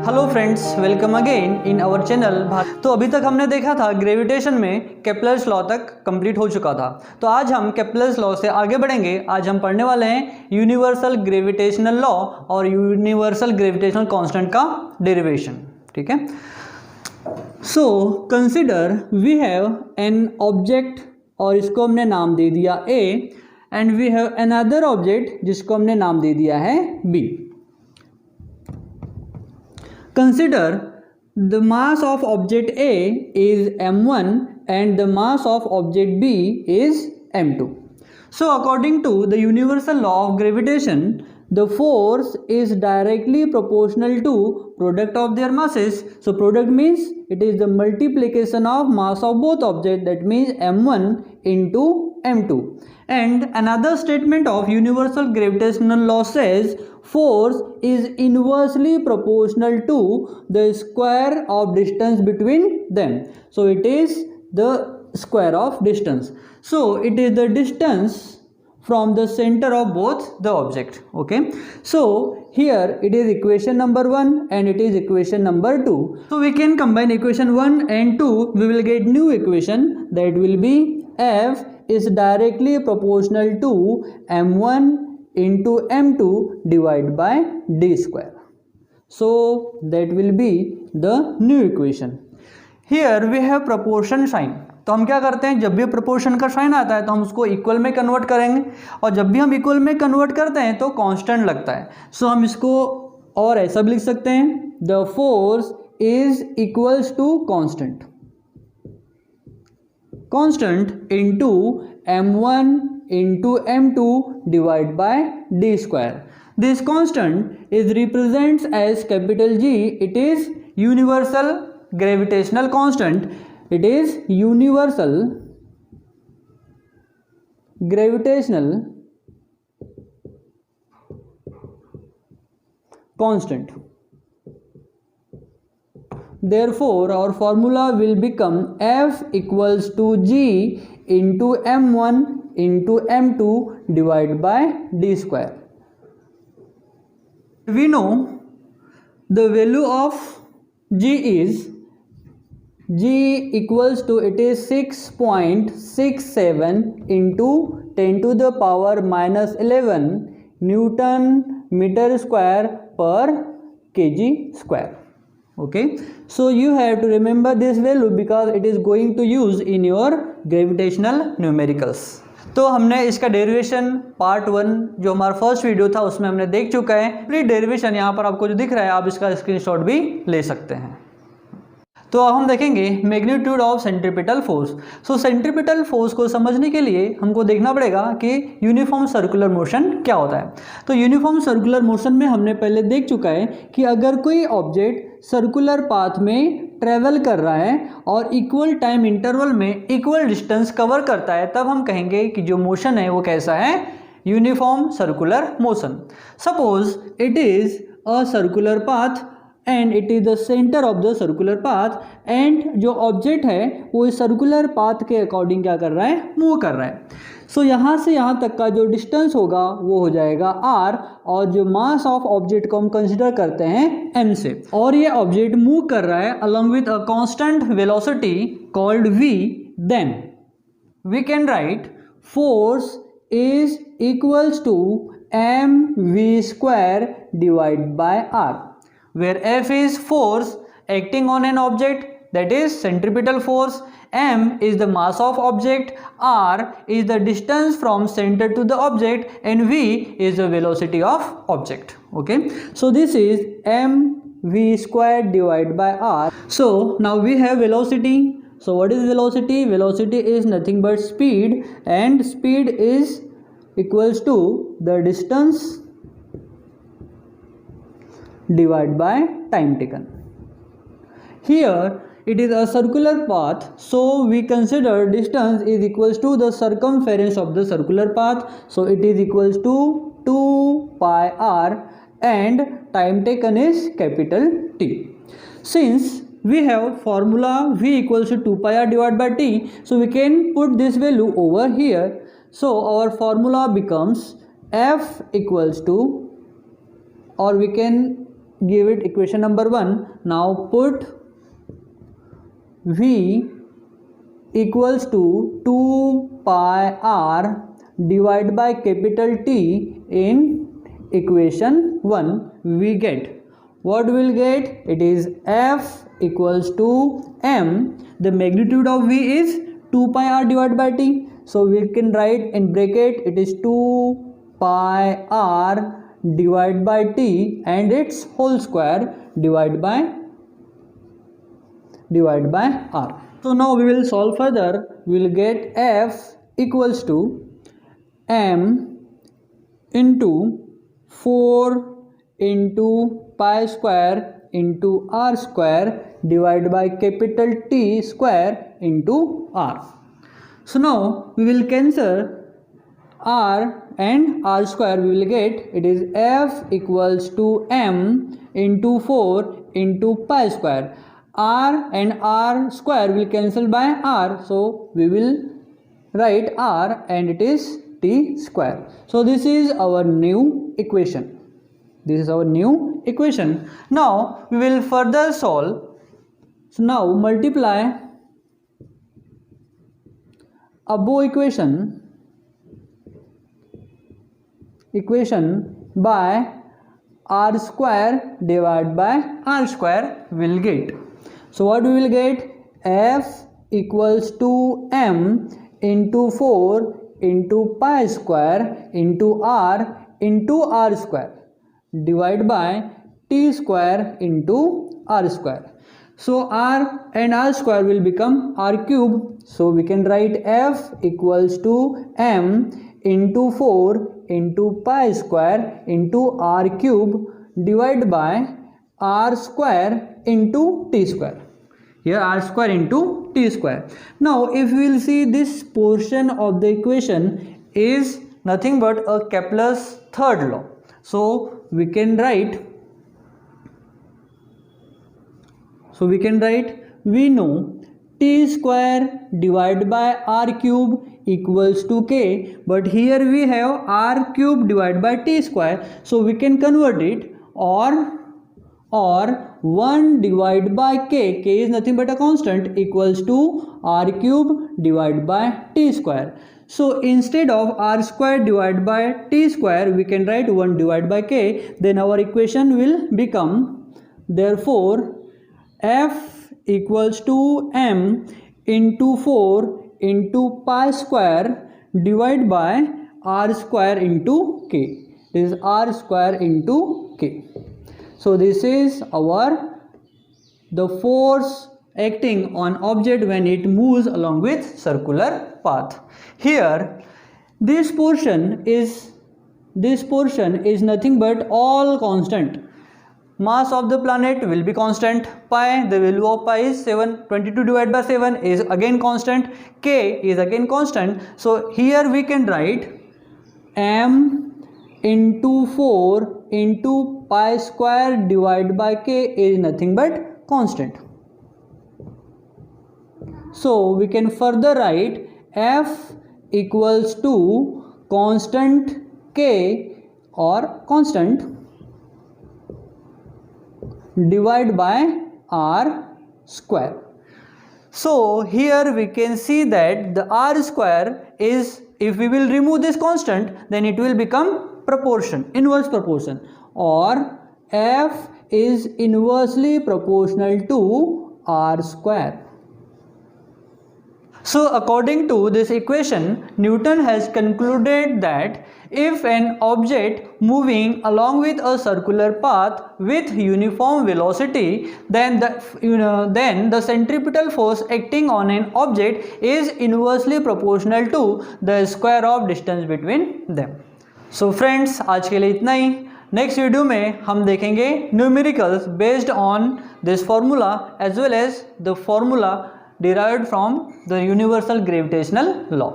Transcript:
Hello friends, welcome again in our channel. तो अभी तक हमने देखा था ग्रेविटेशन में केप्लर्स लॉ तक कंप्लीट हो चुका था। तो आज हम केप्लर्स लॉ से आगे बढ़ेंगे। आज हम पढ़ने वाले हैं यूनिवर्सल ग्रेविटेशनल लॉ और यूनिवर्सल ग्रेविटेशनल कांस्टेंट का डेरिवेशन। ठीक है। So consider we have an object और इसको हमने नाम दे दिया A, and we have another object जिसको हमने नाम दे दिया है B. Consider the mass of object A is m1 and the mass of object B is m2. So according to the universal law of gravitation, the force is directly proportional to product of their masses. So product means it is the multiplication of mass of both objects, that means m1 into m2. And another statement of universal gravitational law says force is inversely proportional to the square of distance between them. So it is the square of distance. So it is the distance from the center of both the object. Okay, so here it is equation number 1 and it is equation number 2. So we can combine equation 1 and 2. We will get new equation that will be F is directly proportional to m1 into m2 divided by d square. So that will be the new equation. Here we have proportion sign. तो हम क्या करते हैं, जब भी proportion का sign आता है तो हम उसको इक्वल में कन्वर्ट करेंगे, और जब भी हम इक्वल में कन्वर्ट करते हैं तो कांस्टेंट लगता है। सो हम इसको और ऐसा भी लिख सकते हैं, the force is equals to constant into m1 into m2 divided by d square. This constant is represents as capital G. It is universal gravitational constant. It is universal gravitational constant. Therefore our formula will become F equals to G into m1 into m2 divided by d square. We know the value of G is G equals to, it is 6.67 into 10 to the power minus 11 Newton meter square per kg square. Okay, so you have to remember this value because it is going to use in your gravitational numericals. तो हमने इसका derivation part 1 जो हमारा first video था उसमें हमने देख चुका है। प्लीज डेरिवेशन यहाँ पर आपको जो दिख रहा है आप इसका स्क्रीनशॉट भी ले सकते हैं। तो अब हम देखेंगे magnitude of centripetal force. So centripetal force को समझने के लिए हमको देखना पड़ेगा कि यूनिफॉर्म सर्कुलर मोशन क्या होता है। तो यूनिफॉर्म सर्कुलर मोशन में हमने पहले देख चुका है कि अगर कोई ऑब्जेक्ट सर्कुलर पाथ में ट्रेवल कर रहा है और इक्वल टाइम इंटरवल में इक्वल डिस्टेंस कवर करता है, तब हम कहेंगे कि जो मोशन है वो कैसा है, uniform circular motion. Suppose it is a circular path and it is the centre of the circular path, and जो ऑब्जेक्ट है वो इस सर्कुलर पाथ के अकॉर्डिंग क्या कर रहा है, मूव कर रहा है। सो यहाँ से यहाँ तक का जो डिस्टेंस होगा वो हो जाएगा r, और जो मास ऑफ ऑब्जेक्ट को हम कंसिडर करते हैं m से, और ये ऑब्जेक्ट मूव कर रहा है along with a constant velocity called v, then we can write force is equals to mv square divide by r, where F is force acting on an object, that is centripetal force, m is the mass of object, r is the distance from center to the object, and v is the velocity of object. Okay, so this is mv squared divided by r. So now we have velocity. So what is velocity? Velocity is nothing but speed, and speed is equals to the distance divided by time taken. Here it is a circular path, so we consider distance is equals to the circumference of the circular path, so it is equals to 2 pi r, and time taken is capital T. Since we have formula v equals to 2 pi r divided by t, so we can put this value over here. So our formula becomes F equals to, or we can give it equation number 1. Now put V equals to 2 pi r divided by capital T in equation 1. We get, what we will get? It is F equals to m. The magnitude of V is 2 pi r divided by T. So we can write in bracket, it is 2 pi r divided by T and its whole square divided by r. So now we will solve further. We will get F equals to m into 4 into pi square into r square divided by capital T square into r. So now we will cancel r and r square. We will get, it is F equals to m into 4 into pi square. R and r square will cancel by r, so we will write r and it is t square. So this is our new equation. Now we will further solve. So now multiply above equation by r square divided by r square will get. So what we will get? F equals to m into 4 into pi square into r square divided by t square into r square. So r and r square will become r cube. So we can write F equals to m into 4 into pi square into r cube divided by r square into t square. Here r square into t square. Now if we will see, this portion of the equation is nothing but a Kepler's third law. So we can write, we know t square divided by r cube equals to k, but here we have r cube divided by t square, so we can convert it, or 1 divided by k is nothing but a constant, equals to r cube divided by t square. So instead of r square divided by t square, we can write 1 divided by k. Then our equation will become, therefore F equals to m into 4 into pi square divided by r square into k. This is r square into k. So this is the force acting on object when it moves along with circular path. Here this portion is nothing but all constant. Mass of the planet will be constant. Pi, the value of pi is 22 divided by 7 is again constant. K is again constant. So here we can write m into 4 into pi square divided by k is nothing but constant. So we can further write F equals to constant k or constant divided by r square. So here we can see that the r square is, if we will remove this constant, then it will become proportion, inverse proportion, or F is inversely proportional to r square. So according to this equation, Newton has concluded that if an object moving along with a circular path with uniform velocity, then the centripetal force acting on an object is inversely proportional to the square of distance between them. So friends, आज के लिए इतना ही. Next video में हम देखेंगे numericals based on this formula as well as the formula derived from the universal gravitational law.